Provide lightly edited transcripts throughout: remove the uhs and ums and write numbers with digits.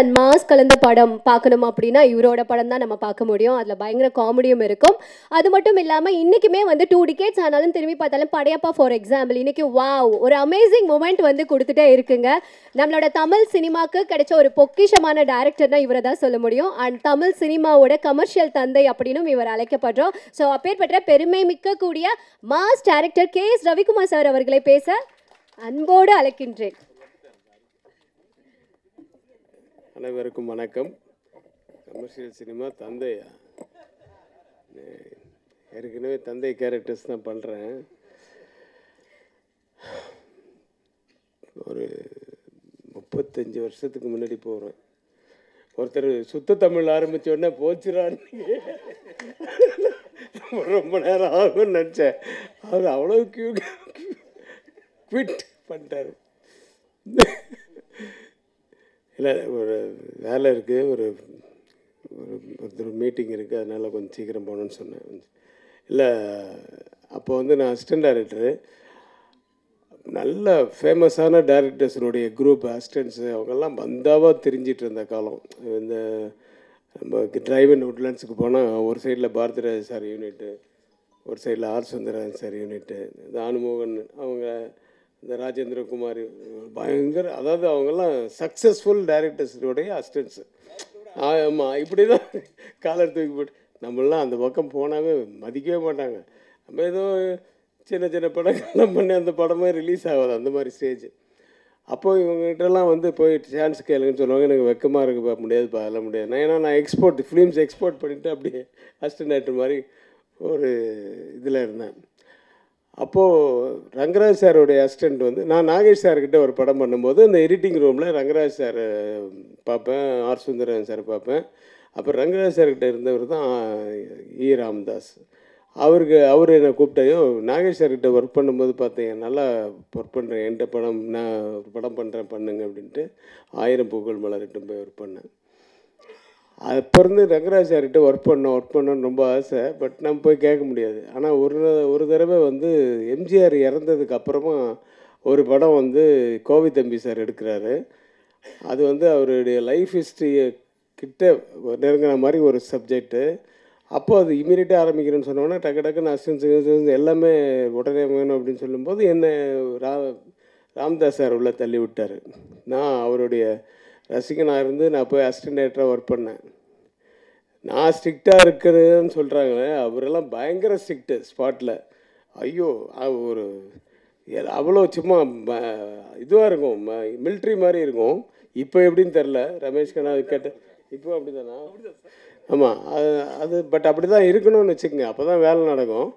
And mass கலந்த படம் பார்க்கணும் அப்படின்னா இவரோட படம் தான் நம்ம பார்க்க முடியும். அதில் பயங்கர காமெடியும் இருக்கும். அது மட்டும் இல்லாமல் இன்றைக்குமே வந்து 2 டிகேட்ஸ் ஆனாலும் திரும்பி பார்த்தாலும் படையப்பா ஃபார் எக்ஸாம்பிள் இன்றைக்கி வாவ் ஒரு அமேசிங் மூமெண்ட் வந்து கொடுத்துட்டே இருக்குங்க. நம்மளோட தமிழ் சினிமாவுக்கு கிடைச்ச ஒரு பொக்கிஷமான டேரக்டர்னா இவரை தான் சொல்ல முடியும். அண்ட் தமிழ் சினிமாவோட கமர்ஷியல் தந்தை அப்படின்னும் இவர் அழைக்கப்படுறோம். ஸோ அப்பேற்பட்ட பெருமை மிக்கக்கூடிய mass director KS Ravikumar sir அவர்களை பேச அன்போடு அழைக்கின்றேன். அனைவருக்கும் வணக்கம். கமர்ஷியல் சினிமா தந்தையா, ஏற்கனவே தந்தை கேரக்டர்ஸ் தான் பண்ணுறேன். ஒரு 35 வருஷத்துக்கு முன்னாடி போகிறேன். ஒருத்தர் சுத்த தமிழ் ஆரம்பித்த உடனே போச்சுறான்னு ரொம்ப நேரம் ஆகும்னு நினச்சேன். அவர் அவ்வளோ குவிட் பண்ணிட்டார். இல்லை, ஒரு வேலை இருக்குது, ஒரு மீட்டிங் இருக்குது, அதனால் கொஞ்சம் சீக்கிரம் போகணுன்னு சொன்னேன். இல்லை, அப்போ வந்து நான் அசிஸ்டன்ட் டைரக்டரு. நல்ல ஃபேமஸான டைரக்டர்ஸினுடைய குரூப் அசிஸ்டன்ஸு அவங்கெல்லாம் பந்தாவாக தெரிஞ்சிட்டு இருந்த காலம். இந்த நம்ம டிரைவ் அண்ட் உட்லாண்ட்ஸுக்கு போனால் ஒரு சைடில் பாரதிராஜ் சார் யூனிட்டு, ஒரு சைடில் ஆர் சுந்தரராஜன் சார் யூனிட்டு, இந்த அனுமோகன் அவங்க, இந்த ராஜேந்திர குமார் பயங்கர, அதாவது அவங்கெல்லாம் சக்ஸஸ்ஃபுல் டைரக்டர்ஸுடைய அசிஸ்டன்ஸு. ஆமாம், இப்படி தான் காலர் தூக்கி போட்டு நம்மளாம் அந்த பக்கம் போனாவே மதிக்கவே மாட்டாங்க. நம்ம ஏதோ சின்ன சின்ன படங்கள்லாம் பண்ணி அந்த படமே ரிலீஸ் ஆகாது, அந்த மாதிரி ஸ்டேஜ். அப்போது இவங்ககிட்டலாம் வந்து போய் சான்ஸ் கேளுங்கன்னு சொல்லுவாங்க. எனக்கு வெக்கமாக இருக்குப்பா, முடியாதுப்பா, அதெல்லாம் முடியாது. ஏன்னா நான் ஃபிலிம்ஸ் எக்ஸ்போர்ட் பண்ணிவிட்டு அப்படியே அசிஸ்டன்ட் டைரக்டர் மாதிரி ஒரு இதில் இருந்தேன். அப்போது ரங்கராஜ் சாரோடைய அசிஸ்டண்ட் வந்து நான் நாகேஷ் சார்கிட்ட ஒரு படம் பண்ணும்போது அந்த எடிட்டிங் ரூமில் ரங்கராஜ் சார் பார்ப்பேன், ஆர் சுந்தரன் சார் பார்ப்பேன். அப்புறம் ரங்கராஜ் சார்கிட்ட இருந்தவர் தான் ராமதாஸ். அவர் என்னை கூப்பிட்டாயோ நாகேஷ் சார்கிட்ட ஒர்க் பண்ணும்போது பார்த்தீங்க, நல்லா ஒர்க் பண்ணுறேன், என்கிட்ட படம் நான் ஒரு படம் பண்ணுறேன் பண்ணுங்க அப்படின்ட்டு 1000 பூக்கள் மலரட்டும் போய் ஒர்க் பண்ணேன். அப்போ இருந்து ரங்கராஜ் சார்கிட்ட ஒர்க் பண்ணணும்னு ரொம்ப ஆசை. பட் நம்ம போய் கேட்க முடியாது. ஆனால் ஒரு தடவை வந்து எம்ஜிஆர் இறந்ததுக்கு அப்புறமா ஒரு படம் வந்து கோவை தம்பி சார் எடுக்கிறாரு. அது வந்து அவருடைய லைஃப் ஹிஸ்ட்ரியை கிட்ட நெருங்கின மாதிரி ஒரு சப்ஜெக்டு. அப்போது அது இமீடியட்டாக ஆரம்பிக்கிறேன்னு சொன்னோன்னா டக்குன்னு அசிஸ்டன்ஸ் எல்லாமே உடனே வேணும் அப்படின்னு சொல்லும்போது என்னை ராமதாஸ் சார் உள்ளே தள்ளி விட்டார். நான் அவருடைய ரசிகனாக இருந்து நான் போய் அசிஸ்டன்ட் டைரக்டராக ஒர்க் பண்ணேன். நான் ஸ்ட்ரிக்டாக இருக்கிறதுன்னு சொல்கிறாங்களே, அவரெல்லாம் பயங்கர ஸ்ட்ரிக்ட்டு ஸ்பாட்டில். ஐயோ, ஒரு அவ்வளோ சும்மா இதுவாக இருக்கும், மிலிட்ரி மாதிரி இருக்கும். இப்போ எப்படின்னு தெரில, ரமேஷ் கண்ணா கேட்ட இப்போ அப்படி தானா? ஆமாம், அது பட் அப்படி தான் இருக்கணும்னு வச்சுக்கோங்க, அப்போ தான் வேலை நடக்கும்.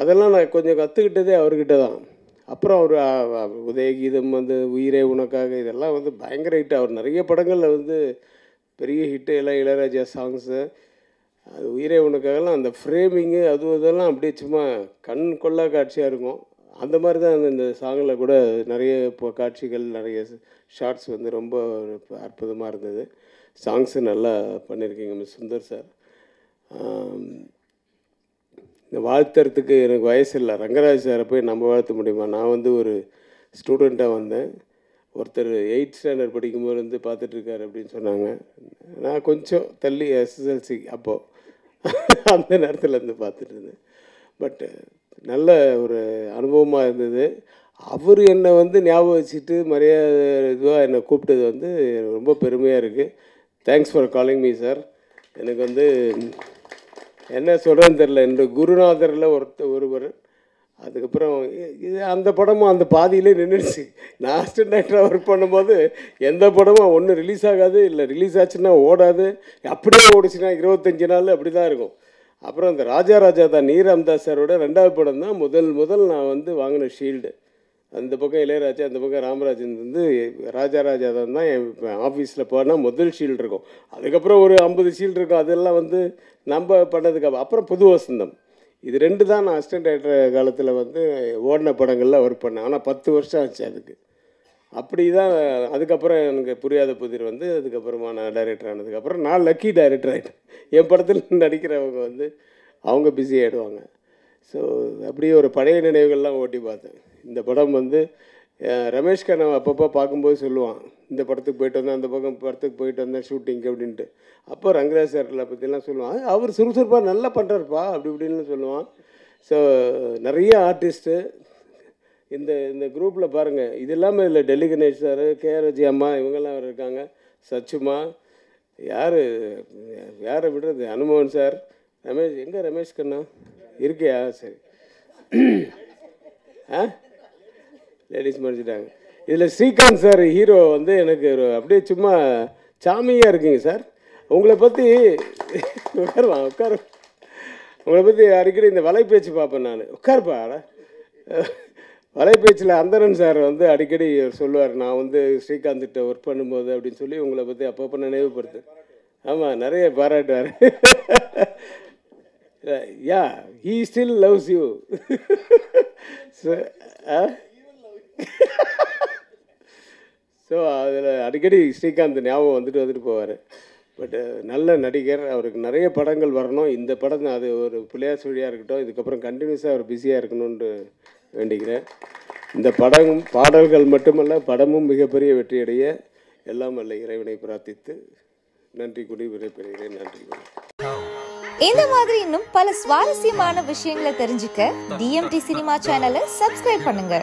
அதெல்லாம் நான் கொஞ்சம் கற்றுக்கிட்டதே அவர்கிட்ட தான். அப்புறம் அவர் உதயகீதம் வந்து உயிரே உனக்காக இதெல்லாம் வந்து பயங்கர ஹிட். அவர் நிறைய படங்களில் வந்து பெரிய ஹிட்டு, எல்லாம் இளையராஜா சாங்ஸு. அது உயிரே உனக்காகலாம் அந்த ஃப்ரேமிங்கு இதெல்லாம் அப்படியே சும்மா கண் கொள்ளா காட்சியாக இருக்கும். அந்த மாதிரி தான் இந்த சாங்கில் கூட நிறைய இப்போ காட்சிகள், நிறைய ஷார்ட்ஸ் வந்து ரொம்ப அற்புதமாக இருந்தது. சாங்ஸு நல்லா பண்ணியிருக்கீங்க மிஸ் சுந்தர் சார். இந்த வாழ்த்துறதுக்கு எனக்கு வயசு இல்லை. ரங்கராஜ் சாரை போய் நம்ம வாழ்த்த முடியுமா? நான் வந்து ஒரு ஸ்டூடெண்ட்டாக வந்தேன். ஒருத்தர் 8th ஸ்டாண்டர்ட் படிக்கும்போது வந்து பார்த்துட்ருக்காரு அப்படின்னு சொன்னாங்க. நான் கொஞ்சம் தள்ளி SSLC அப்போது அந்த நேரத்தில் இருந்து பார்த்துட்டு இருந்தேன். பட் நல்ல ஒரு அனுபவமாக இருந்தது. அவர் என்னை வந்து ஞாபகம் வச்சுட்டு மரியாதை இதுவாக என்னை கூப்பிட்டது வந்து ரொம்ப பெருமையாக இருக்குது. Thanks for calling me sir. எனக்கு வந்து என்ன சொல்கிறேன்னு தெரில. என்னோடய குருநாதரில் ஒருவர். அதுக்கப்புறம் இது அந்த படமும் அந்த பாதியிலே நின்றுடுச்சு. நான் அசிஸ்டன்ட் டைரக்டராக ஒர்க் பண்ணும்போது எந்த படமும் ஒன்று ரிலீஸ் ஆகாது, இல்லை ரிலீஸ் ஆச்சுன்னா ஓடாது, அப்படியே ஓடிச்சுன்னா 25 நாள் அப்படி தான் இருக்கும். அப்புறம் இந்த ராஜா தான் ராமதாஸ் சாரோட 2வது படம் தான் முதல் நான் வந்து வாங்கின ஷீல்டு. அந்த பக்கம் இளையராஜா, அந்த பக்கம் ராமராஜன் வந்து ராஜா தான் என் ஆஃபீஸில் போனால் முதல் ஷீல்டு இருக்கும். அதுக்கப்புறம் ஒரு 50 ஷீல்டு இருக்கும். அதெல்லாம் வந்து நம்ம பண்ணதுக்கு அப்புறம் புது வசந்தம். இது 2 தான் நான் அசிஸ்டன்ட் டைரக்டர் காலத்தில் வந்து ஓடின படங்களில் ஒர்க் பண்ணேன். ஆனால் 10 வருஷம் ஆச்சு அதுக்கு. அப்படி தான். அதுக்கப்புறம் எனக்கு புரியாத புதிர் வந்து அதுக்கப்புறமா நான் டைரக்டர் ஆனதுக்கப்புறம் நான் லக்கி டைரக்டர் ஆகிட்டேன். என் படத்தில் நடிக்கிறவங்க வந்து அவங்க பிஸி ஆகிடுவாங்க. ஸோ அப்படியே ஒரு பழைய நினைவுகள்லாம் ஓட்டி பார்த்தேன். இந்த படம் வந்து ரமேஷ் கண்ணா அப்பப்போ பார்க்கும்போது சொல்லுவான், இந்த படத்துக்கு போயிட்டு வந்தேன், அந்த பக்கம் படத்துக்கு போயிட்டு வந்தேன் ஷூட்டிங்க்கு அப்படின்ட்டு. அப்போ ரங்கராஜ் சார்களை பற்றிலாம் சொல்லுவான், அவர் சுறுசுறுப்பாக நல்லா பண்ணுறாருப்பா அப்படி இப்படின்னு சொல்லுவான். ஸோ நிறைய ஆர்டிஸ்ட்டு இந்த இந்த குரூப்பில் பாருங்கள். இது இல்லாமல் இதில் டெல்லி கணேஷ் சார், கேஆர் விஜய் அம்மா இவங்கெல்லாம் இருக்காங்க, சச்சுமா, யாரை விடுறது, அனுமோகன் சார், ரமேஷ், எங்கே ரமேஷ் கண்ணா இருக்கியா? சரி. லேடிஸ் மடிச்சிட்டாங்க. இதில் ஸ்ரீகாந்த் சார் ஹீரோ வந்து எனக்கு அப்படியே சும்மா சாமியாக இருக்குங்க சார். உங்களை பற்றி உட்காரு, உங்களை பற்றி அடிக்கடி இந்த வலைப்பேச்சு பார்ப்பேன் நான். உட்காருப்பா. வலைப்பேச்சில் அந்தரன் சார் வந்து அடிக்கடி சொல்லுவார், நான் வந்து ஸ்ரீகாந்த்கிட்ட ஒர்க் பண்ணும்போது அப்படின்னு சொல்லி உங்களை பற்றி அப்பப்போ நினைவுபடுத்து. ஆமாம், நிறைய பாராட்டுவார். Yeah, he still loves you. So அதில் அடிக்கடி ஸ்ரீகாந்த் ஞாபகம் வந்துட்டு போவார். பட்டு நல்ல நடிகர், அவருக்கு நிறைய படங்கள் வரணும். இந்த படம் அது ஒரு பிள்ளையார் சுழியாக இருக்கட்டும், இதுக்கப்புறம் கண்டினியூஸாக அவர் பிஸியாக இருக்கணும்னு வேண்டிக்கிறேன். இந்த படம் பாடல்கள் மட்டுமல்ல, படமும் மிகப்பெரிய வெற்றியடைய எல்லாம் வல்ல இறைவனை பிரார்த்தித்து நன்றி கூடி விடைபெறுகிறேன். நன்றி. இந்த மாதிரி இன்னும் பல சுவாரஸ்யமான விஷயங்களை தெரிஞ்சுக்க டிஎம்டி சினிமா சேனலை சப்ஸ்கிரைப் பண்ணுங்க.